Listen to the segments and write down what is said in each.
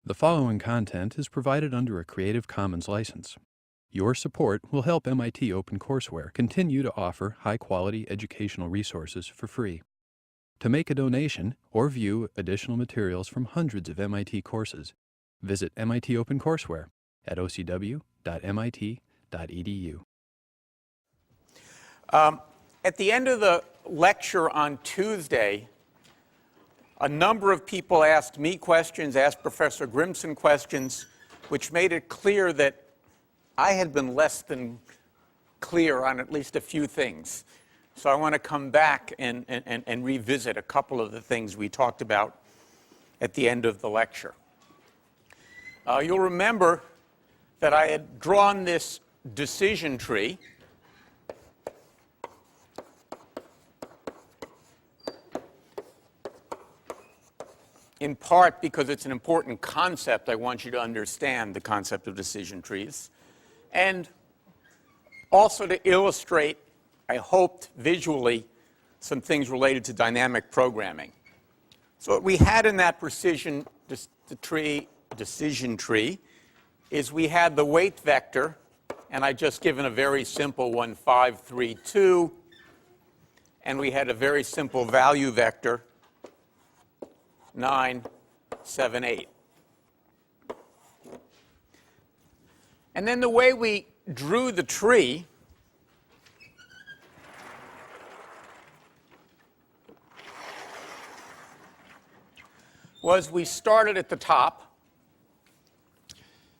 The following content is provided under a Creative Commons license. Your support will help MIT OpenCourseWare continue to offer high-quality educational resources for free. To make a donation or view additional materials from hundreds of MIT courses, visit MIT OpenCourseWare at ocw.mit.edu. At the end of the lecture on Tuesday, a number of people asked me questions, asked Professor Grimson questions, which made it clear that I had been less than clear on at least a few things. So I want to come back and revisit a couple of the things we talked about at the end of the lecture. You'll remember that I had drawn this decision tree. In part because it's an important concept. I want you to understand the concept of decision trees. And also to illustrate, I hoped visually, some things related to dynamic programming. So what we had in that decision tree is we had the weight vector, and I just given a very simple one, 5, 3, 2. And we had a very simple value vector, 9, 7, 8. And then the way we drew the tree was we started at the top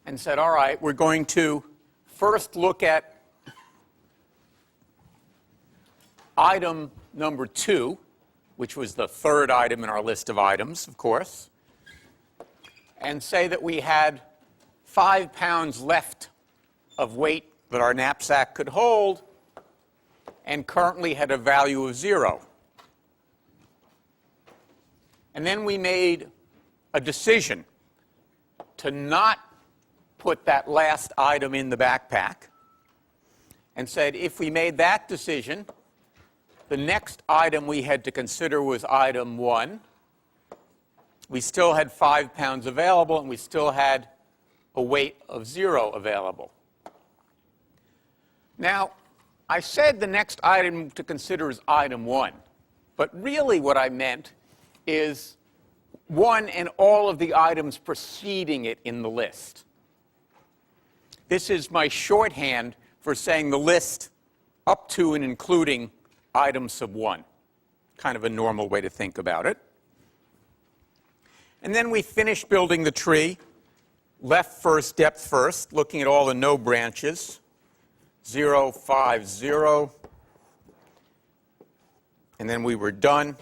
and said, all right, we're going to first look at item number 2, which was the third item in our list of items, of course, and say that we had 5 pounds left of weight that our knapsack could hold and currently had a value of 0. And then we made a decision to not put that last item in the backpack and said if we made that decision, the next item we had to consider was item 1. We still had 5 pounds available, and we still had a weight of 0 available. Now, I said the next item to consider is item 1. But really what I meant is 1 and all of the items preceding it in the list. This is my shorthand for saying the list up to and including item sub 1, kind of a normal way to think about it. And then we finished building the tree, left first, depth first, looking at all the no branches, 0, 5, 0. And then we were done.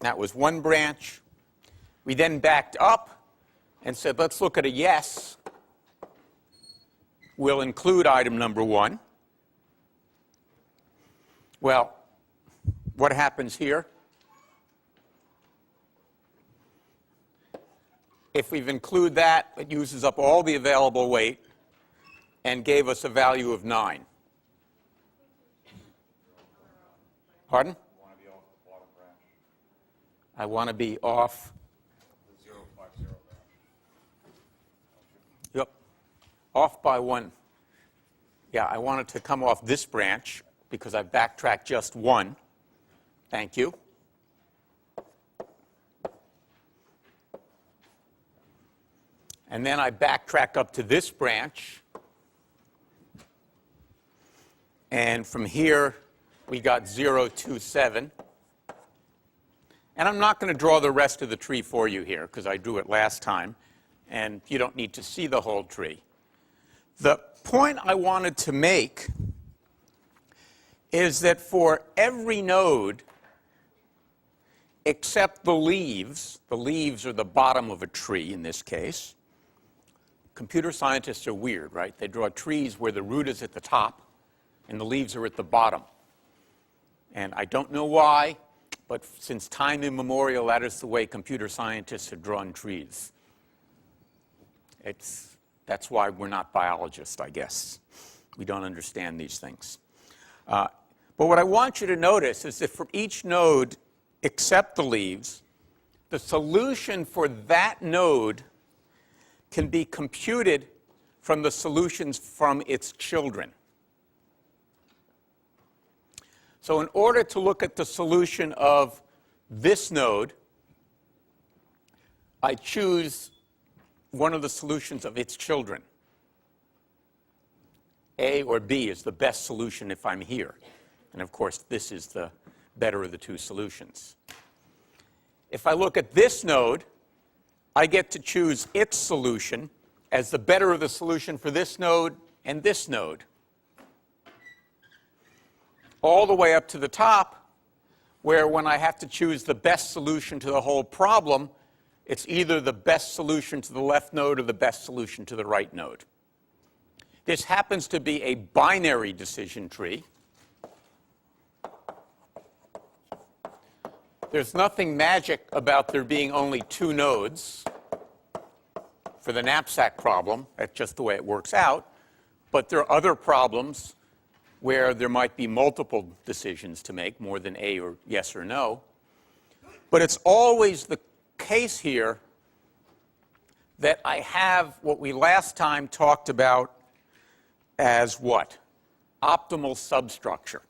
That was one branch. We then backed up and said, let's look at a yes. We'll include item number 1. Well, what happens here? If we've included that, it uses up all the available weight and gave us a value of 9. Pardon? I want to be off the 0, 5, 0 branch. Yep. Off by 1. Yeah, I wanted to come off this branch because I backtracked just 1. Thank you. And then I backtrack up to this branch. And from here, we got 0, 2, 7. And I'm not going to draw the rest of the tree for you here because I drew it last time. And you don't need to see the whole tree. The point I wanted to make is that for every node except the leaves are the bottom of a tree in this case. Computer scientists are weird, right? They draw trees where the root is at the top and the leaves are at the bottom. And I don't know why, but since time immemorial, that is the way computer scientists have drawn trees. That's why we're not biologists, I guess. We don't understand these things. But what I want you to notice is that for each node except the leaves, the solution for that node can be computed from the solutions from its children. So in order to look at the solution of this node, I choose one of the solutions of its children. A or B is the best solution if I'm here. And of course, this is the better of the two solutions. If I look at this node, I get to choose its solution as the better of the solution for this node and this node. All the way up to the top, where when I have to choose the best solution to the whole problem, it's either the best solution to the left node or the best solution to the right node. This happens to be a binary decision tree. There's nothing magic about there being only two nodes for the knapsack problem. That's just the way it works out. But there are other problems where there might be multiple decisions to make, more than A or yes or no. But it's always the case here that I have what we last time talked about as what? Optimal substructure.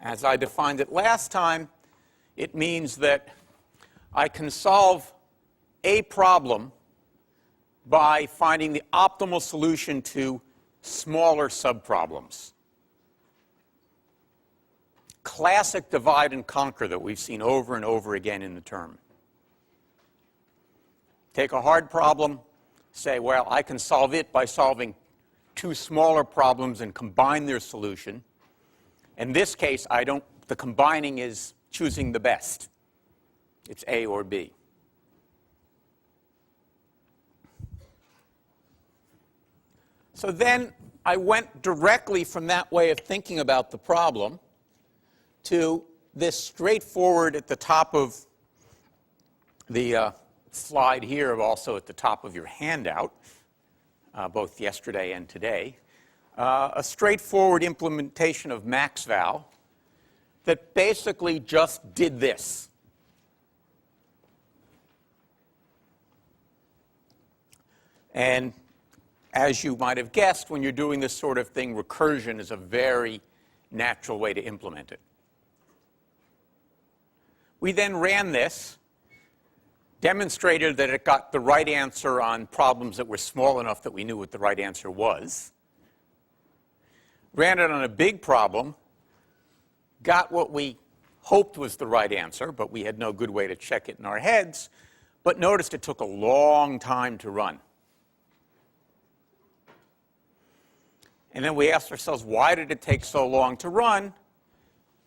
As I defined it last time, it means that I can solve a problem by finding the optimal solution to smaller subproblems. Classic divide and conquer that we've seen over and over again in the term. Take a hard problem, say, well, I can solve it by solving two smaller problems and combine their solution. In this case, the combining is choosing the best. It's A or B. So then I went directly from that way of thinking about the problem to this straightforward at the top of the slide here, also at the top of your handout, both yesterday and today, a straightforward implementation of MaxVal that basically just did this. And as you might have guessed, when you're doing this sort of thing, recursion is a very natural way to implement it. We then ran this, demonstrated that it got the right answer on problems that were small enough that we knew what the right answer was, ran it on a big problem, got what we hoped was the right answer, but we had no good way to check it in our heads, but noticed it took a long time to run. And then we asked ourselves, why did it take so long to run?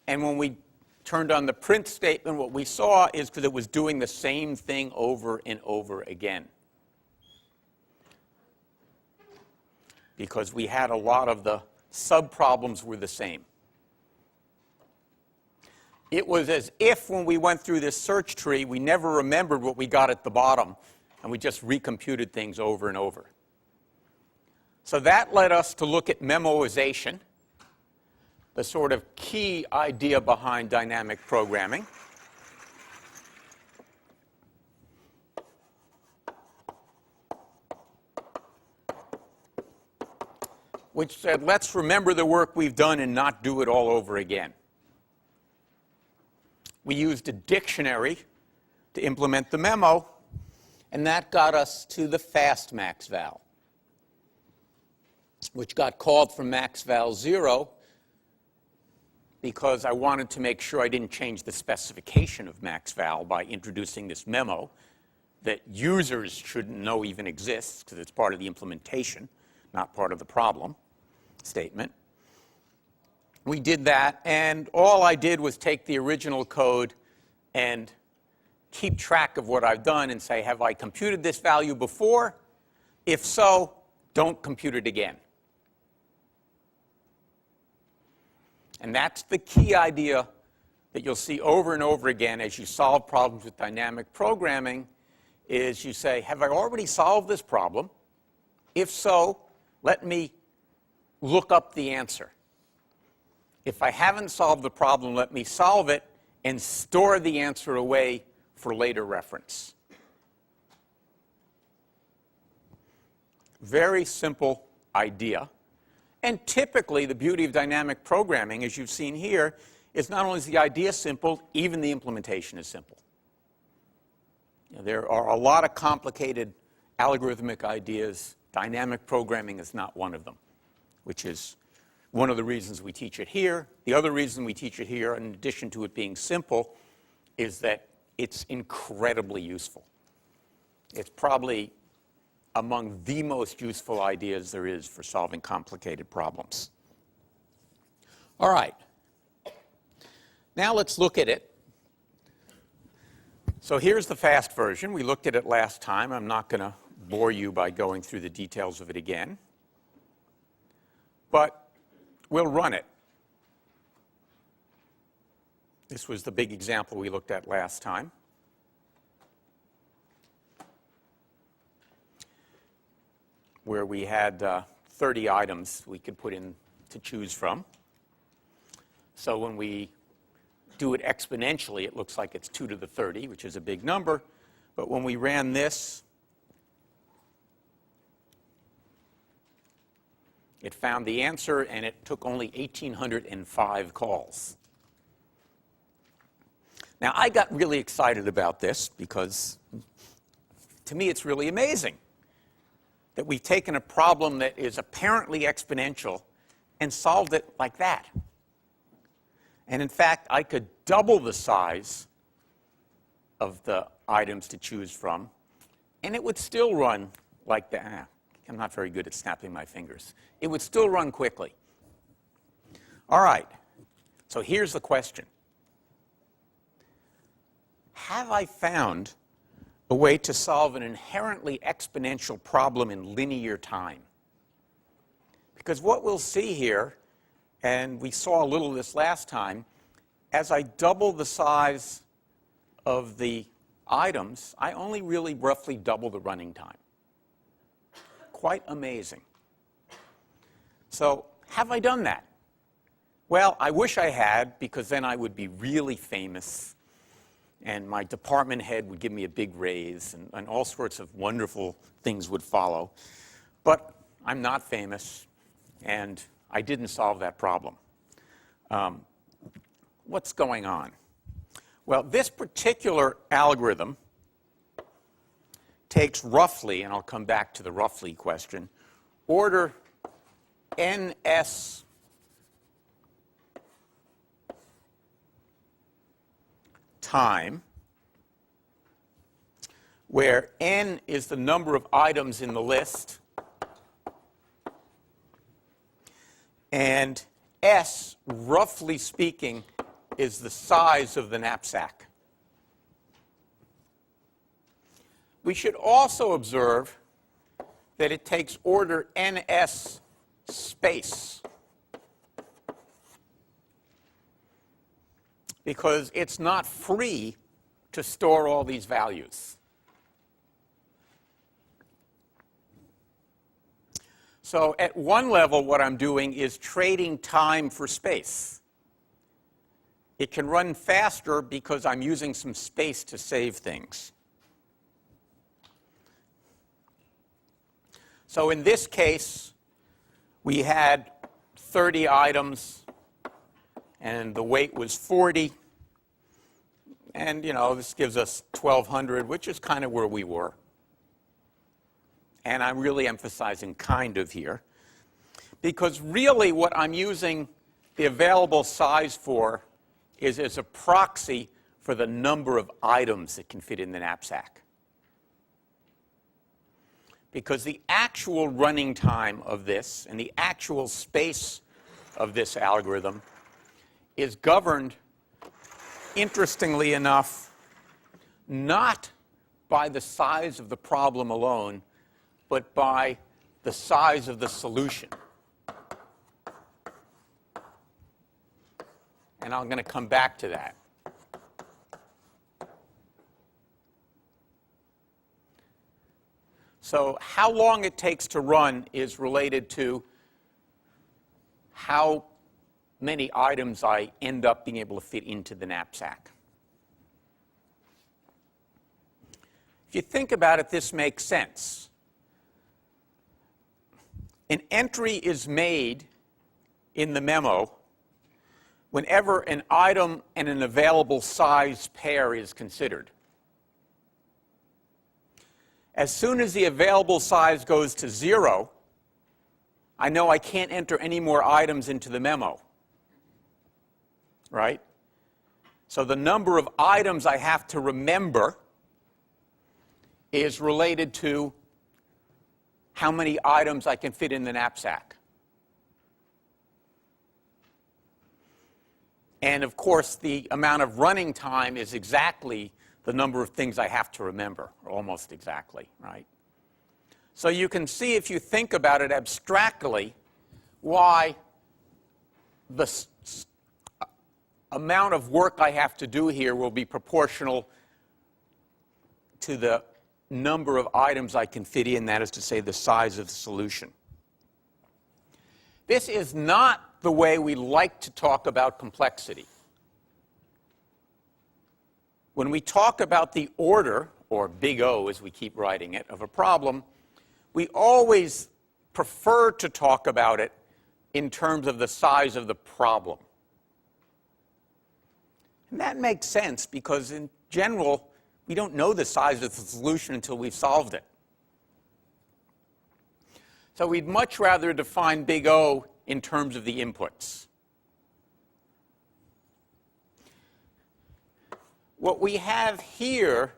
And when we turned on the print statement, what we saw is because it was doing the same thing over and over again. Because we had a lot of the subproblems were the same. It was as if when we went through this search tree, we never remembered what we got at the bottom, and we just recomputed things over and over. So that led us to look at memoization, the sort of key idea behind dynamic programming. Which said, let's remember the work we've done and not do it all over again. We used a dictionary to implement the memo, and that got us to the fast MaxVal, which got called from MaxVal 0 because I wanted to make sure I didn't change the specification of MaxVal by introducing this memo that users shouldn't know even exists because it's part of the implementation, not part of the problem statement. We did that, and all I did was take the original code and keep track of what I've done and say, have I computed this value before? If so, don't compute it again. And that's the key idea that you'll see over and over again as you solve problems with dynamic programming is you say, have I already solved this problem? If so, let me look up the answer. If I haven't solved the problem, let me solve it and store the answer away for later reference. Very simple idea. And typically, the beauty of dynamic programming, as you've seen here, is not only is the idea simple, even the implementation is simple. There are a lot of complicated algorithmic ideas. Dynamic programming is not one of them, which is one of the reasons we teach it here. The other reason we teach it here, in addition to it being simple, is that it's incredibly useful. It's probably among the most useful ideas there is for solving complicated problems. All right. Now let's look at it. So here's the fast version. We looked at it last time. I'm not going to bore you by going through the details of it again. But we'll run it. This was the big example we looked at last time. Where we had 30 items we could put in to choose from. So when we do it exponentially, it looks like it's 2 to the 30, which is a big number. But when we ran this, it found the answer, and it took only 1,805 calls. Now, I got really excited about this because, to me, it's really amazing that we've taken a problem that is apparently exponential and solved it like that. And in fact, I could double the size of the items to choose from, and it would still run like that. I'm not very good at snapping my fingers. It would still run quickly. All right, so here's the question. Have I found a way to solve an inherently exponential problem in linear time? Because what we'll see here, and we saw a little of this last time, as I double the size of the items, I only really roughly double the running time. Quite amazing. So, have I done that? Well, I wish I had, because then I would be really famous, and my department head would give me a big raise, and all sorts of wonderful things would follow. But I'm not famous, and I didn't solve that problem. What's going on? Well, this particular algorithm takes roughly, and I'll come back to the roughly question, order ns time, where n is the number of items in the list, and s, roughly speaking, is the size of the knapsack. We should also observe that it takes order ns space, because it's not free to store all these values. So at one level, what I'm doing is trading time for space. It can run faster because I'm using some space to save things. So in this case, we had 30 items, and the weight was 40. And, this gives us 1,200, which is kind of where we were. And I'm really emphasizing kind of here, because really what I'm using the available size for is as a proxy for the number of items that can fit in the knapsack. Because the actual running time of this and the actual space of this algorithm is governed, interestingly enough, not by the size of the problem alone, but by the size of the solution. And I'm going to come back to that. So how long it takes to run is related to how many items I end up being able to fit into the knapsack. If you think about it, this makes sense. An entry is made in the memo whenever an item and an available size pair is considered. As soon as the available size goes to 0, I know I can't enter any more items into the memo, right? So the number of items I have to remember is related to how many items I can fit in the knapsack. And of course, the amount of running time is exactly the number of things I have to remember, or almost exactly, right? So you can see, if you think about it abstractly, why the amount of work I have to do here will be proportional to the number of items I can fit in, that is to say, the size of the solution. This is not the way we like to talk about complexity. When we talk about the order, or big O as we keep writing it, of a problem, we always prefer to talk about it in terms of the size of the problem. And that makes sense because, in general, we don't know the size of the solution until we've solved it. So we'd much rather define big O in terms of the inputs. What we have here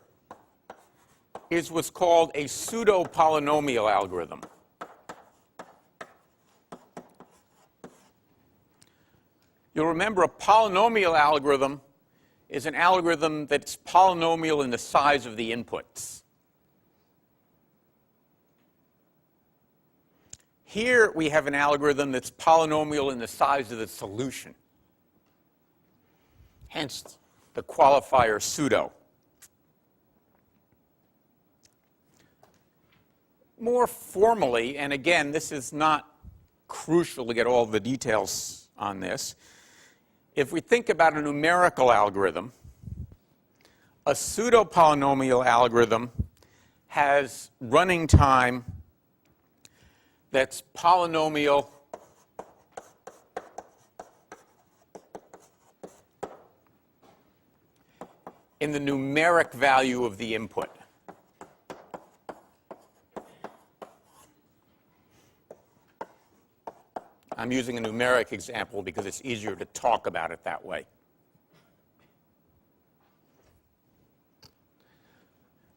is what's called a pseudo-polynomial algorithm. You'll remember a polynomial algorithm is an algorithm that's polynomial in the size of the inputs. Here we have an algorithm that's polynomial in the size of the solution. Hence the qualifier pseudo. More formally, and again, this is not crucial to get all the details on this, if we think about a numerical algorithm, a pseudo-polynomial algorithm has running time that's polynomial in the numeric value of the input. I'm using a numeric example because it's easier to talk about it that way.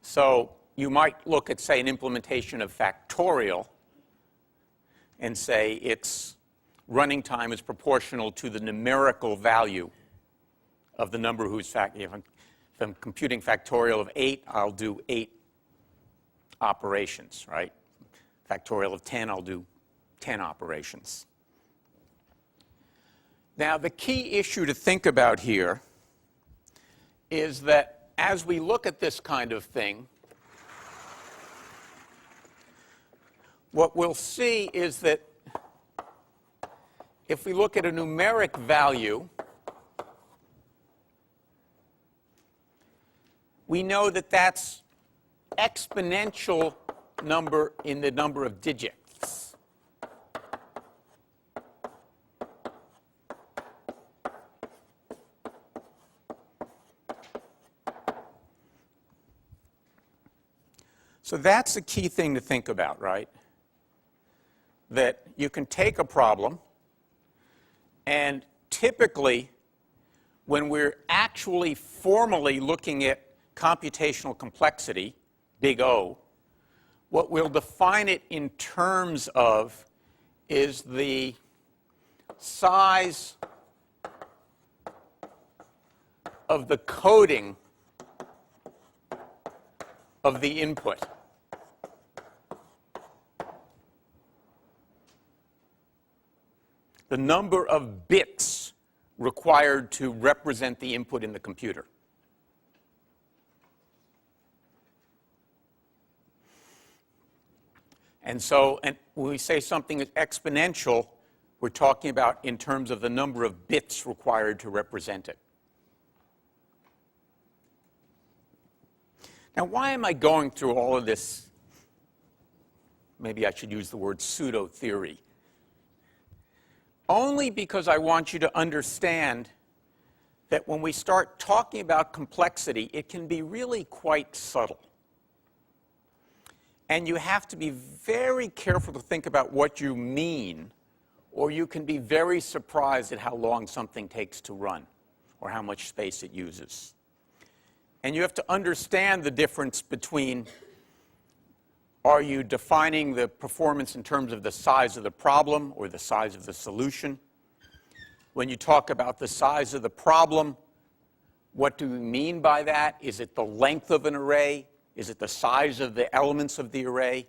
So you might look at, say, an implementation of factorial and say its running time is proportional to the numerical value of the number whose if I'm computing factorial of 8, I'll do 8 operations, right? Factorial of 10, I'll do 10 operations. Now, the key issue to think about here is that as we look at this kind of thing, what we'll see is that if we look at a numeric value, we know that that's exponential number in the number of digits. So that's a key thing to think about, right? That you can take a problem, and typically, when we're actually formally looking at computational complexity, big O, what we'll define it in terms of is the size of the coding of the input. The number of bits required to represent the input in the computer. And so when we say something is exponential, we're talking about in terms of the number of bits required to represent it. Now, why am I going through all of this? Maybe I should use the word pseudo-theory. Only because I want you to understand that when we start talking about complexity, it can be really quite subtle. And you have to be very careful to think about what you mean, or you can be very surprised at how long something takes to run or how much space it uses. And you have to understand the difference between, are you defining the performance in terms of the size of the problem or the size of the solution? When you talk about the size of the problem, what do we mean by that? Is it the length of an array? Is it the size of the elements of the array?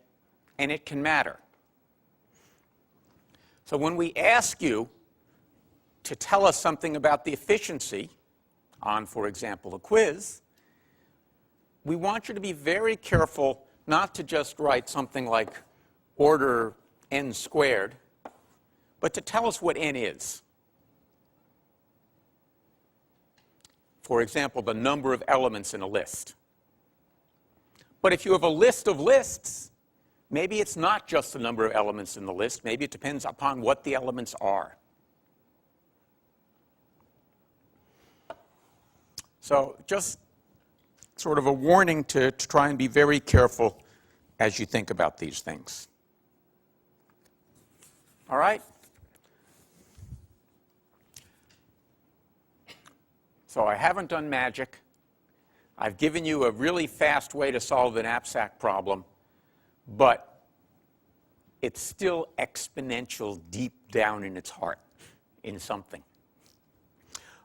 And it can matter. So when we ask you to tell us something about the efficiency on, for example, a quiz, we want you to be very careful not to just write something like order n squared, but to tell us what n is. For example, the number of elements in a list. But if you have a list of lists, maybe it's not just the number of elements in the list. Maybe it depends upon what the elements are. So just sort of a warning to try and be very careful as you think about these things. All right? So I haven't done magic. I've given you a really fast way to solve the knapsack problem, but it's still exponential deep down in its heart, in something.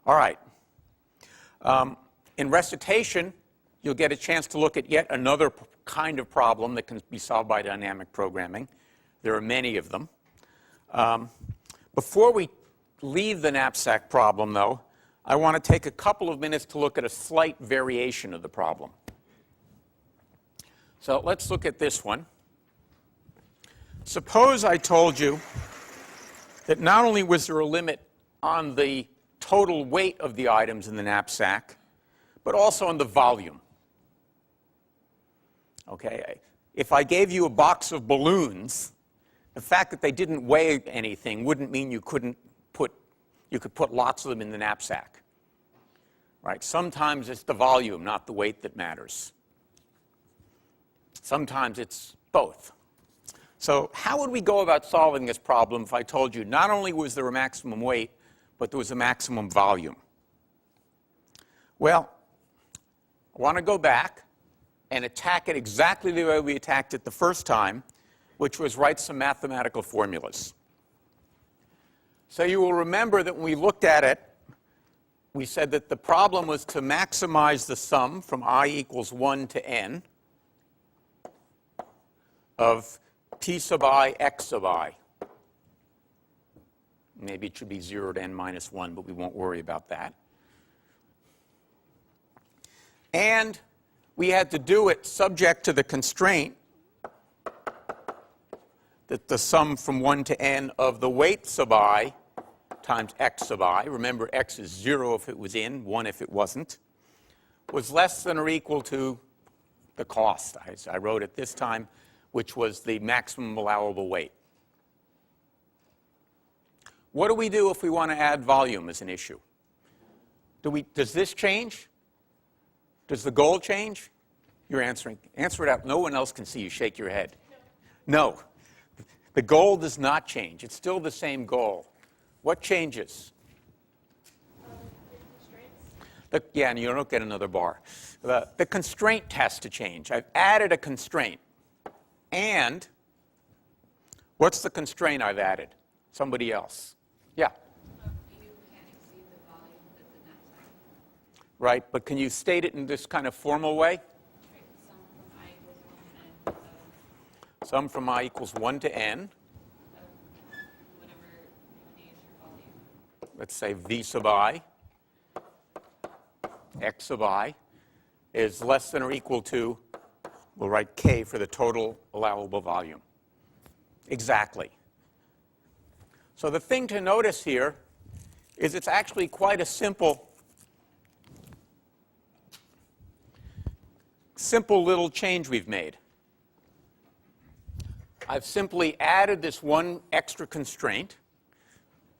All right. In recitation, you'll get a chance to look at yet another kind of problem that can be solved by dynamic programming. There are many of them. Before we leave the knapsack problem, though, I want to take a couple of minutes to look at a slight variation of the problem. So let's look at this one. Suppose I told you that not only was there a limit on the total weight of the items in the knapsack, but also on the volume. Okay, if I gave you a box of balloons, the fact that they didn't weigh anything wouldn't mean you could put lots of them in the knapsack. Right? Sometimes it's the volume, not the weight, that matters. Sometimes it's both. So how would we go about solving this problem if I told you not only was there a maximum weight, but there was a maximum volume? Well, I want to go back and attack it exactly the way we attacked it the first time, which was write some mathematical formulas. So you will remember that when we looked at it, we said that the problem was to maximize the sum from I equals 1 to n of p sub I, x sub I. Maybe it should be 0 to n minus 1, but we won't worry about that. And we had to do it subject to the constraint that the sum from 1 to n of the weight sub I times x sub I, remember x is 0 if it was in, 1 if it wasn't, was less than or equal to the cost, as I wrote it this time, which was the maximum allowable weight. What do we do if we want to add volume as an issue? Does this change? Does the goal change? You're answering. Answer it out. No one else can see you shake your head. No. The goal does not change. It's still the same goal. What changes? Yeah, and you don't get another bar. The constraint has to change. I've added a constraint. And what's the constraint I've added? Somebody else. Yeah. You can't exceed the volume that's in that cycle. Right, but can you state it in this kind of formal way? Sum from I equals 1 to n. Whatever you need for volume. Let's say v sub I, x sub I, is less than or equal to, we'll write k for the total allowable volume. Exactly. So the thing to notice here is it's actually quite a simple little change we've made. I've simply added this one extra constraint.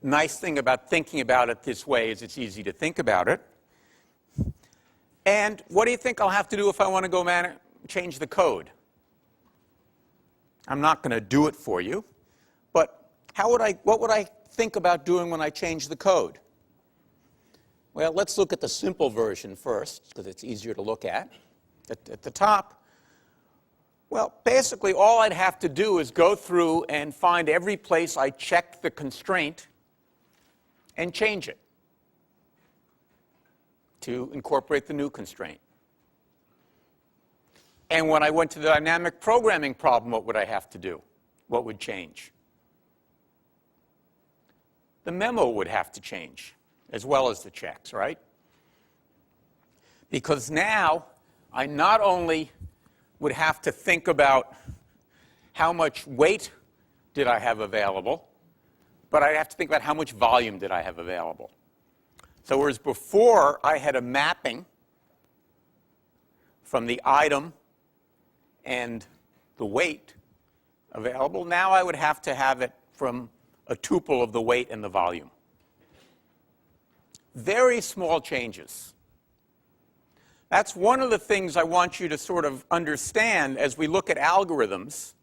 Nice thing about thinking about it this way is it's easy to think about it. And what do you think I'll have to do if I want to go change the code? I'm not going to do it for you, but what would I think about doing when I change the code? Well, let's look at the simple version first, because it's easier to look at the top. Well, basically, all I'd have to do is go through and find every place I checked the constraint and change it to incorporate the new constraint. And when I went to the dynamic programming problem, what would I have to do? What would change? The memo would have to change, as well as the checks, right? Because now I not only would have to think about how much weight did I have available, but I'd have to think about how much volume did I have available. So whereas before I had a mapping from the item and the weight available, now I would have to have it from a tuple of the weight and the volume. Very small changes. That's one of the things I want you to sort of understand as we look at algorithms,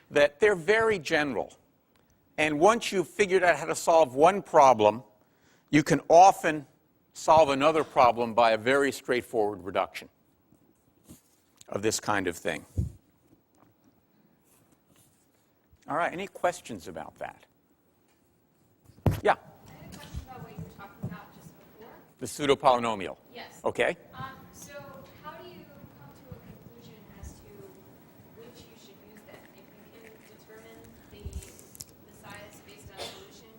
that they're very general. And once you've figured out how to solve one problem, you can often solve another problem by a very straightforward reduction of this kind of thing. All right, any questions about that? Yeah? I had a question about what you were talking about just before. The pseudo-polynomial. Yes. Okay. So how do you come to a conclusion as to which you should use then? If you can determine the size based on solution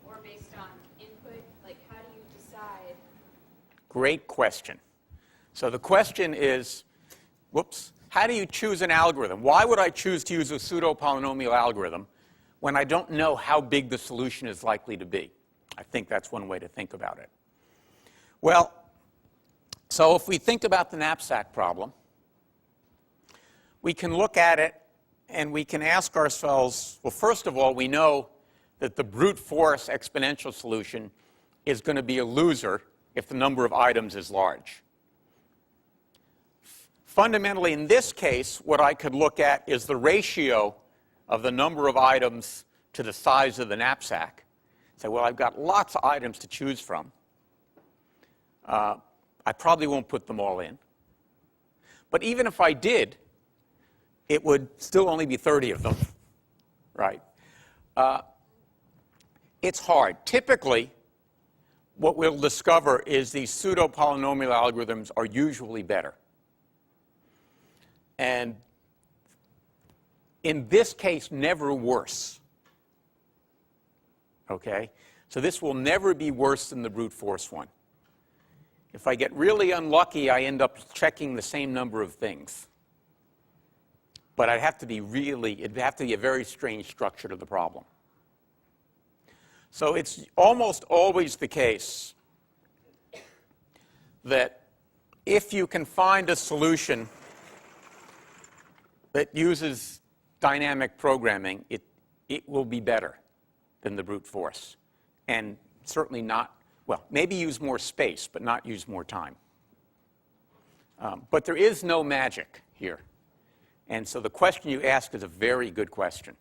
or based on input, like how do you decide? Great question. So the question is, how do you choose an algorithm? Why would I choose to use a pseudo-polynomial algorithm when I don't know how big the solution is likely to be? I think that's one way to think about it. Well, so if we think about the knapsack problem, we can look at it and we can ask ourselves, well, first of all, we know that the brute force exponential solution is going to be a loser if the number of items is large. Fundamentally, in this case, what I could look at is the ratio of the number of items to the size of the knapsack. Say, well, I've got lots of items to choose from. I probably won't put them all in. But even if I did, it would still only be 30 of them, right? It's hard. Typically, what we'll discover is these pseudo-polynomial algorithms are usually better. And in this case, never worse. Okay? So this will never be worse than the brute force one. If I get really unlucky, I end up checking the same number of things. But it'd have to be a very strange structure to the problem. So it's almost always the case that if you can find a solution that uses dynamic programming, it will be better than the brute force. And certainly not, well, maybe use more space, but not use more time. But there is no magic here. And so the question you ask is a very good question.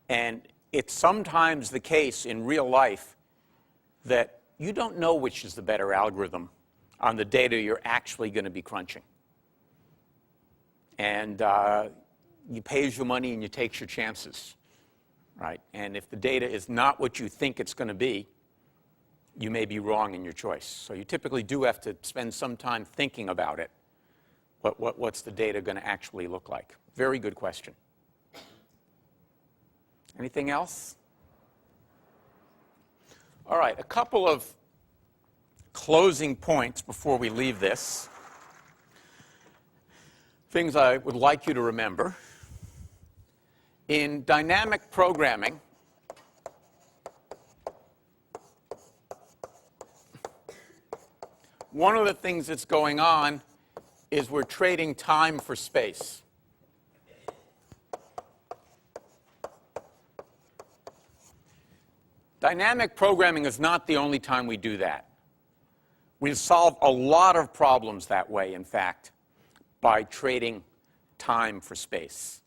And it's sometimes the case in real life that you don't know which is the better algorithm on the data you're actually going to be crunching. And you pays your money and you takes your chances, right? And if the data is not what you think it's going to be, you may be wrong in your choice. So you typically do have to spend some time thinking about it. What's the data going to actually look like? Very good question. Anything else? All right, a couple of closing points before we leave this. Things I would like you to remember. in dynamic programming, one of the things that's going on is we're trading time for space. Dynamic programming is not the only time we do that. We solve a lot of problems that way, in fact, by trading time for space.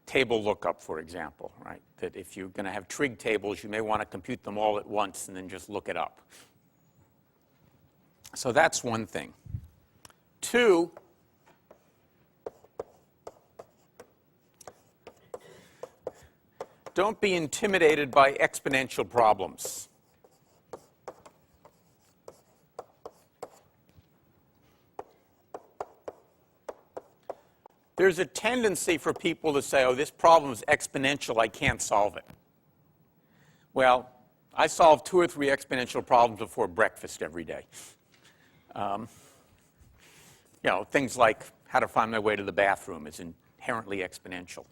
Table lookup, for example, right? That if you're going to have trig tables, you may want to compute them all at once and then just look it up. So that's one thing. Two, don't be intimidated by exponential problems. There's a tendency for people to say, oh, this problem is exponential, I can't solve it. Well, I solve 2 or 3 exponential problems before breakfast every day. You know, things like how to find my way to the bathroom is inherently exponential.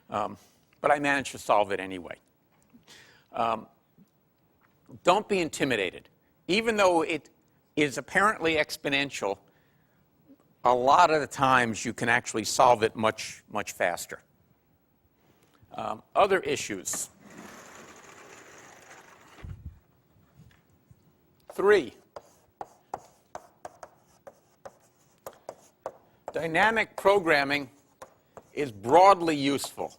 But I managed to solve it anyway. Don't be intimidated. Even though it is apparently exponential, a lot of the times you can actually solve it much, much faster. Other issues. 3. Dynamic programming is broadly useful.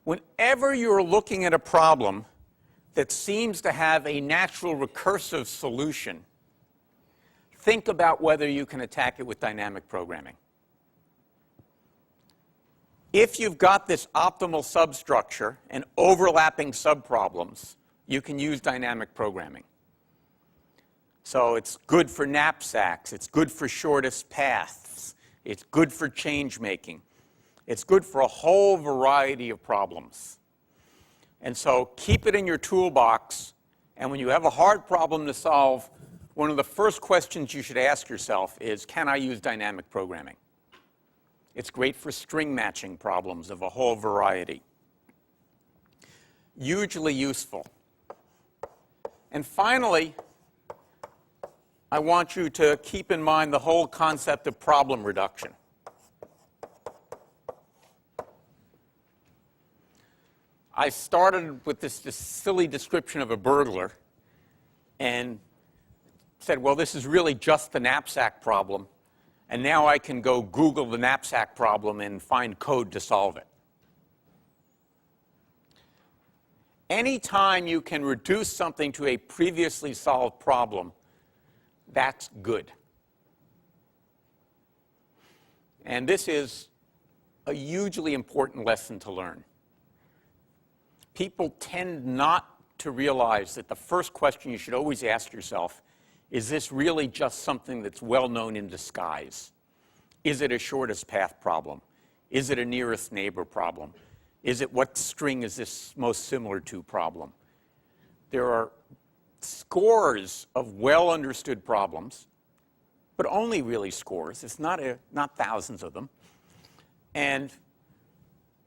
Whenever you're looking at a problem that seems to have a natural recursive solution, think about whether you can attack it with dynamic programming. If you've got this optimal substructure and overlapping subproblems, you can use dynamic programming. So it's good for knapsacks, it's good for shortest paths, it's good for change making. It's good for a whole variety of problems. And so keep it in your toolbox, and when you have a hard problem to solve, one of the first questions you should ask yourself is, can I use dynamic programming? It's great for string matching problems of a whole variety. Hugely useful. And finally, I want you to keep in mind the whole concept of problem reduction. I started with this silly description of a burglar and said, well, this is really just the knapsack problem. And now I can go Google the knapsack problem and find code to solve it. Anytime you can reduce something to a previously solved problem, that's good. And this is a hugely important lesson to learn. People tend not to realize that the first question you should always ask yourself is this really just something that's well known in disguise? Is it a shortest path problem? Is it a nearest neighbor problem? Is it what string is this most similar to problem? There are scores of well understood problems, but only really scores. It's not thousands of them. And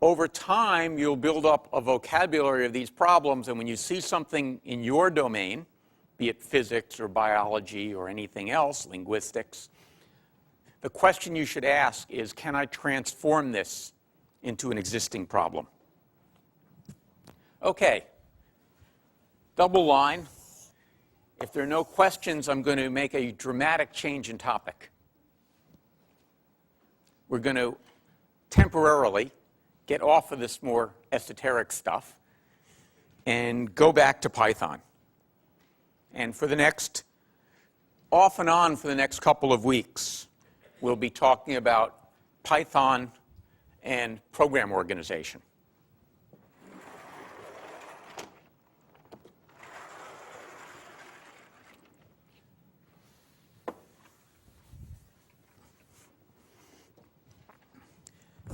over time, you'll build up a vocabulary of these problems, and when you see something in your domain, be it physics or biology or anything else, linguistics, the question you should ask is, can I transform this into an existing problem? Okay, double line. If there are no questions, I'm going to make a dramatic change in topic. We're going to temporarily get off of this more esoteric stuff and go back to Python. And for the next, off and on for the next couple of weeks, we'll be talking about Python and program organization.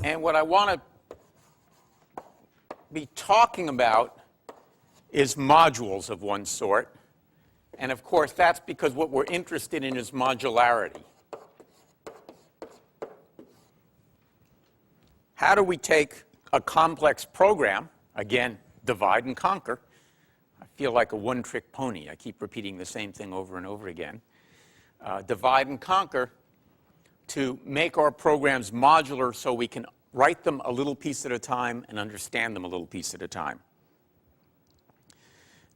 And what I want to be talking about is modules of one sort. And of course, that's because what we're interested in is modularity. How do we take a complex program, again, divide and conquer? I feel like a one-trick pony. I keep repeating the same thing over and over again. Divide and conquer to make our programs modular so we can write them a little piece at a time and understand them a little piece at a time.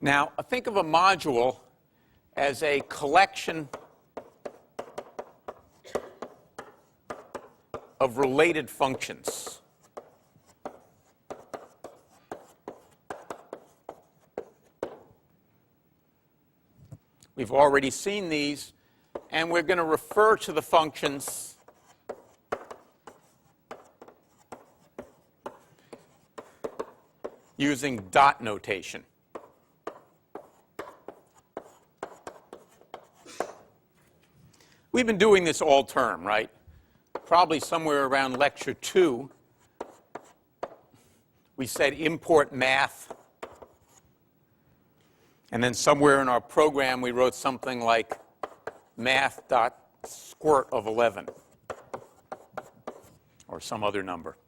Now, think of a module as a collection of related functions. We've already seen these, and we're going to refer to the functions using dot notation. We've been doing this all term, right? Probably somewhere around lecture 2, we said import math. And then somewhere in our program, we wrote something like math.squirt of 11, or some other number.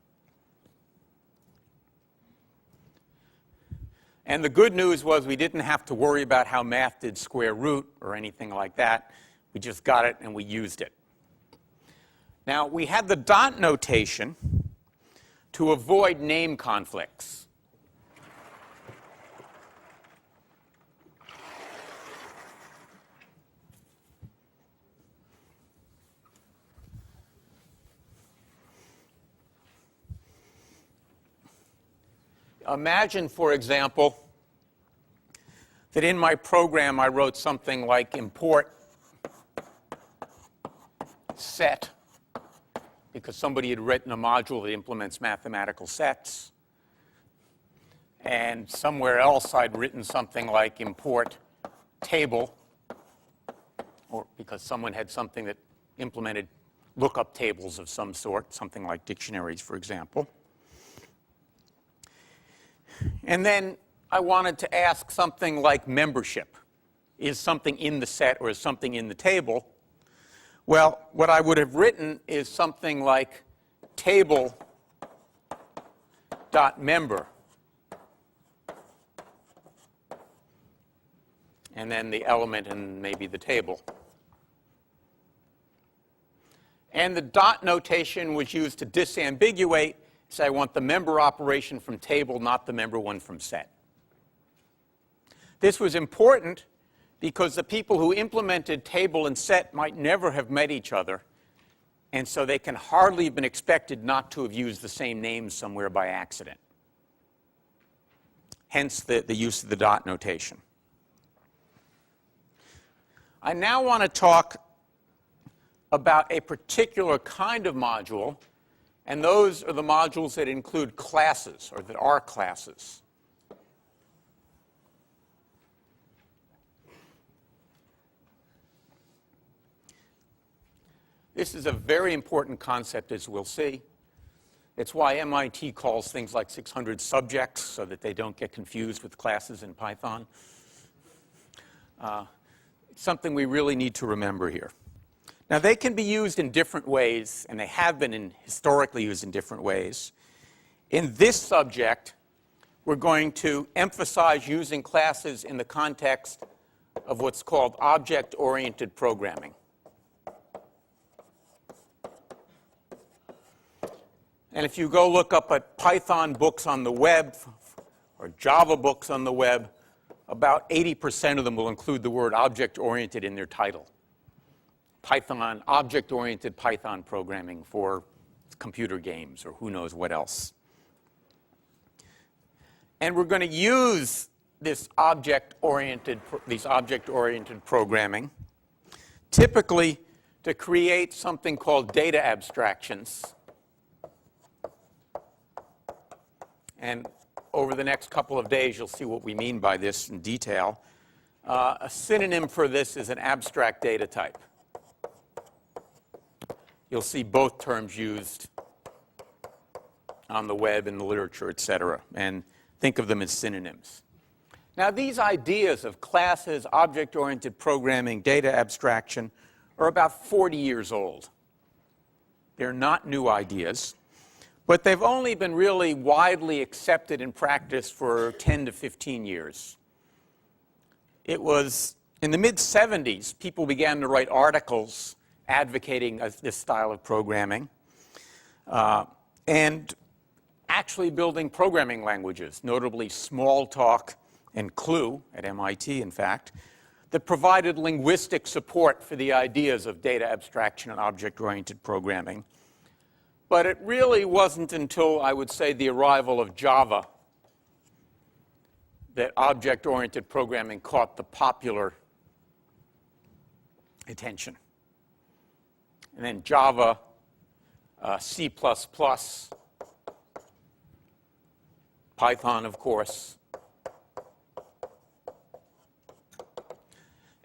And the good news was we didn't have to worry about how math did square root or anything like that. We just got it and we used it. Now, we had the dot notation to avoid name conflicts. Imagine, for example, that in my program I wrote something like import set, because somebody had written a module that implements mathematical sets. And somewhere else I'd written something like import table, or because someone had something that implemented lookup tables of some sort, something like dictionaries, for example. And then I wanted to ask something like membership. Is something in the set or is something in the table? Well, what I would have written is something like table.member. And then the element and maybe the table. And the dot notation was used to disambiguate. So I want the member operation from table, not the member one from set. This was important because the people who implemented table and set might never have met each other, and so they can hardly have been expected not to have used the same names somewhere by accident. Hence the use of the dot notation. I now want to talk about a particular kind of module, and those are the modules that include classes, or that are classes. This is a very important concept, as we'll see. It's why MIT calls things like 600 subjects, so that they don't get confused with classes in Python. It's something we really need to remember here. Now, they can be used in different ways, and they have been historically used in different ways. In this subject, we're going to emphasize using classes in the context of what's called object-oriented programming. And if you go look up at Python books on the web or Java books on the web, about 80% of them will include the word object-oriented in their title. Python, object-oriented Python programming for computer games or who knows what else. And we're going to use this object-oriented programming typically to create something called data abstractions. And over the next couple of days, you'll see what we mean by this in detail. A synonym for this is an abstract data type. You'll see both terms used on the web, in the literature, et cetera, and think of them as synonyms. Now, these ideas of classes, object-oriented programming, data abstraction are about 40 years old. They're not new ideas, but they've only been really widely accepted in practice for 10 to 15 years. It was in the mid-70s, people began to write articles advocating this style of programming and actually building programming languages, notably Smalltalk and Clue at MIT, in fact, that provided linguistic support for the ideas of data abstraction and object-oriented programming. But it really wasn't until, I would say, the arrival of Java that object-oriented programming caught the popular attention. And then Java, C++, Python, of course.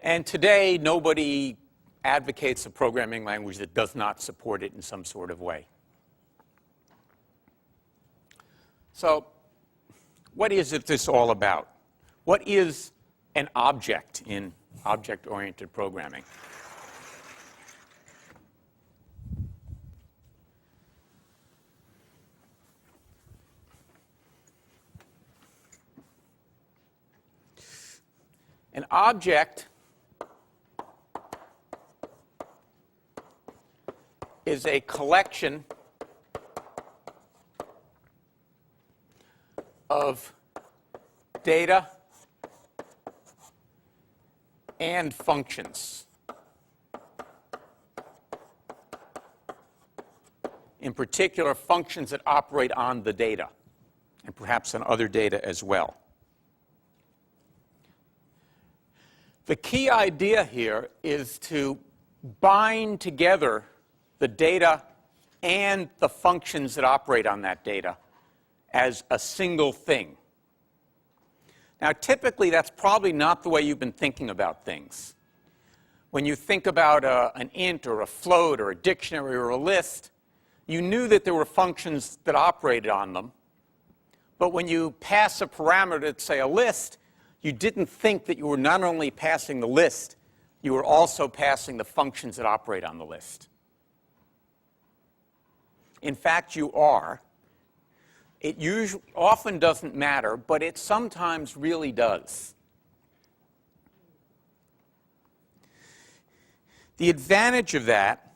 And today, nobody advocates a programming language that does not support it in some sort of way. So, what is this all about? What is an object in object-oriented programming? An object is a collection of data and functions. In particular, functions that operate on the data, and perhaps on other data as well. The key idea here is to bind together the data and the functions that operate on that data as a single thing. Now, typically, that's probably not the way you've been thinking about things. When you think about an int or a float or a dictionary or a list, you knew that there were functions that operated on them. But when you pass a parameter to, say, a list, you didn't think that you were not only passing the list, you were also passing the functions that operate on the list. In fact, you are. It often doesn't matter, but it sometimes really does. The advantage of that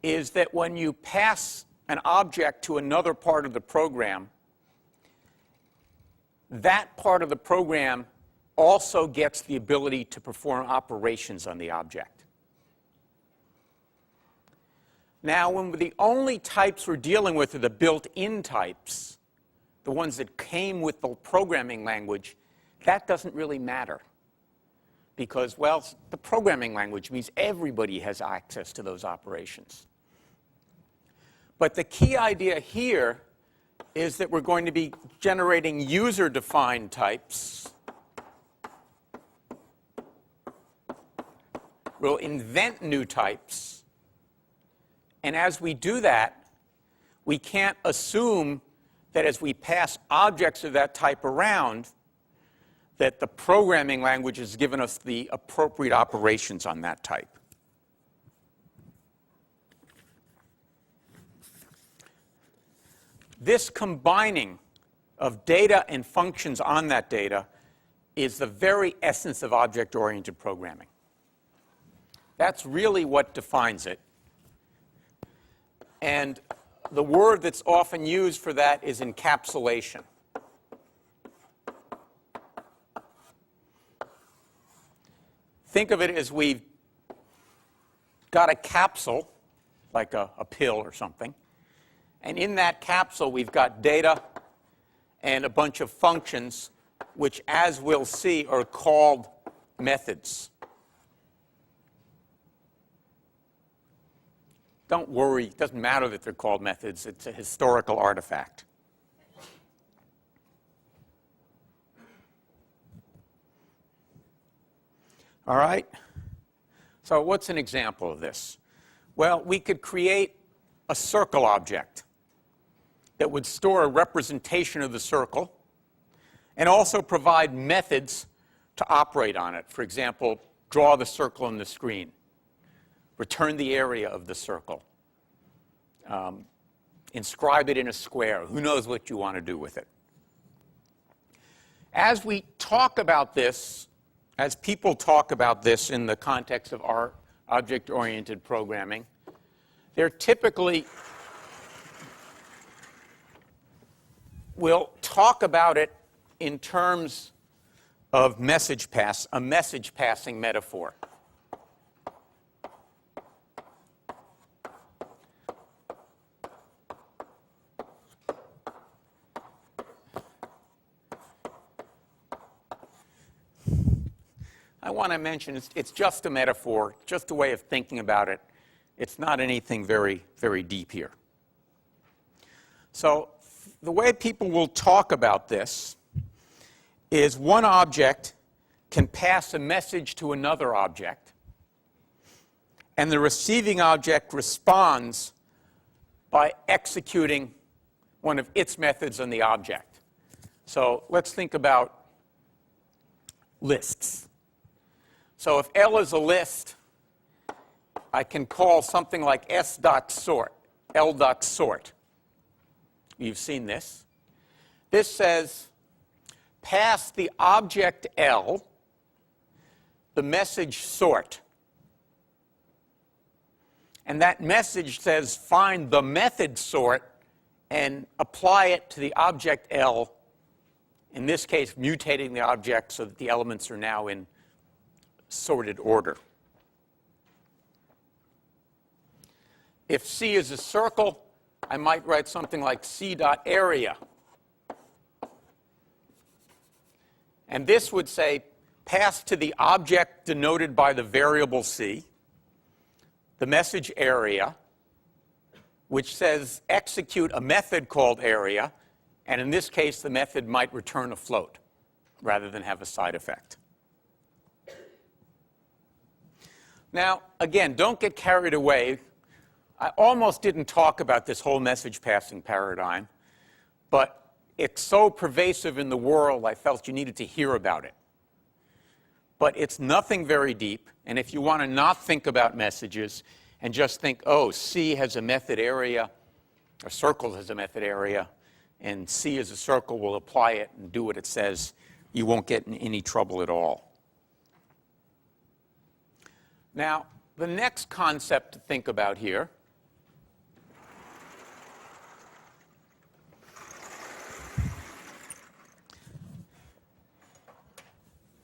is that when you pass an object to another part of the program, that part of the program also gets the ability to perform operations on the object. Now, when the only types we're dealing with are the built-in types, the ones that came with the programming language, that doesn't really matter. Because, well, the programming language means everybody has access to those operations. But the key idea here is that we're going to be generating user-defined types. We'll invent new types. And as we do that, we can't assume that as we pass objects of that type around, that the programming language has given us the appropriate operations on that type. This combining of data and functions on that data is the very essence of object-oriented programming. That's really what defines it. And the word that's often used for that is encapsulation. Think of it as we've got a capsule, like a pill or something. And in that capsule, we've got data and a bunch of functions, which, as we'll see, are called methods. Don't worry, it doesn't matter that they're called methods. It's a historical artifact. All right? So what's an example of this? Well, we could create a circle object that would store a representation of the circle, and also provide methods to operate on it. For example, draw the circle on the screen, return the area of the circle, inscribe it in a square. Who knows what you want to do with it? As we talk about this, as people talk about this in the context of our object-oriented programming, they're typically will talk about it in terms of a message passing metaphor. I want to mention it's just a metaphor, just a way of thinking about it. It's not anything very, very deep here. So the way people will talk about this is one object can pass a message to another object, and the receiving object responds by executing one of its methods on the object. So let's think about lists. So if L is a list, I can call something like s.sort, L.sort. You've seen this. This says, pass the object L the message sort. And that message says, find the method sort and apply it to the object L, in this case, mutating the object so that the elements are now in sorted order. If C is a circle, I might write something like C.area. And this would say, pass to the object denoted by the variable C, the message area, which says execute a method called area, and in this case, the method might return a float rather than have a side effect. Now, again, don't get carried away. I almost didn't talk about this whole message passing paradigm, but it's so pervasive in the world, I felt you needed to hear about it. But it's nothing very deep, and if you want to not think about messages and just think, oh, C has a method area, a circle has a method area, and C as a circle will apply it and do what it says, you won't get in any trouble at all. Now, the next concept to think about here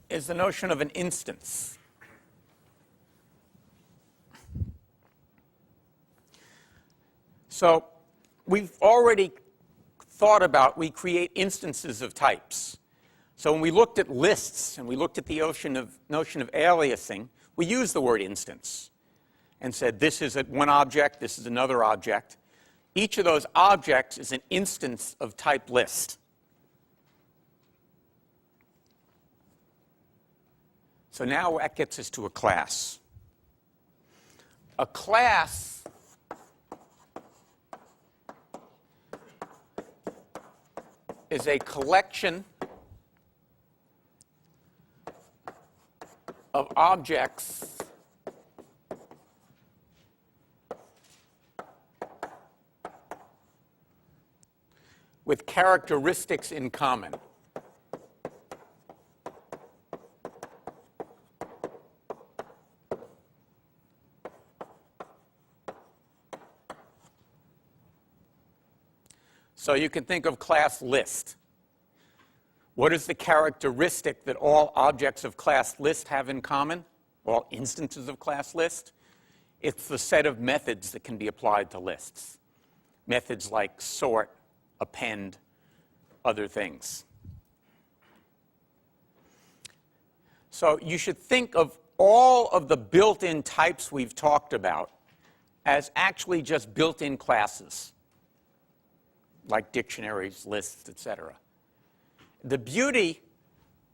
is the notion of an instance. So we've already thought about, we create instances of types. So when we looked at lists and we looked at the notion of aliasing, we used the word instance and said this is one object, this is another object. Each of those objects is an instance of type list. So now that gets us to a class. A class is a collection of objects with characteristics in common. So you can think of class list. What is the characteristic that all objects of class list have in common? All instances of class list? It's the set of methods that can be applied to lists. Methods like sort, append, other things. So you should think of all of the built-in types we've talked about as actually just built-in classes, like dictionaries, lists, etc. The beauty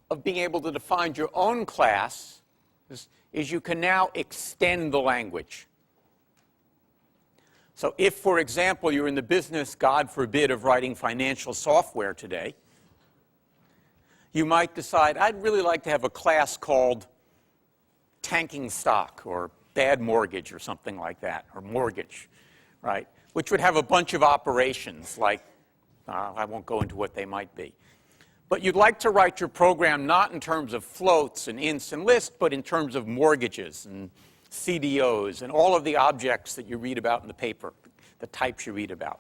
of being able to define your own class is you can now extend the language. So if, for example, you're in the business, God forbid, of writing financial software today, you might decide, I'd really like to have a class called tanking stock or bad mortgage or something like that, or mortgage, right? Which would have a bunch of operations like, I won't go into what they might be. But you'd like to write your program not in terms of floats and ints and lists, but in terms of mortgages and CDOs and all of the objects that you read about in the paper, the types you read about.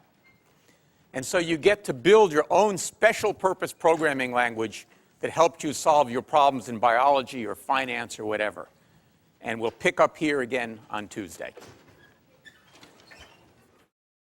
And so you get to build your own special purpose programming language that helps you solve your problems in biology or finance or whatever. And we'll pick up here again on Tuesday.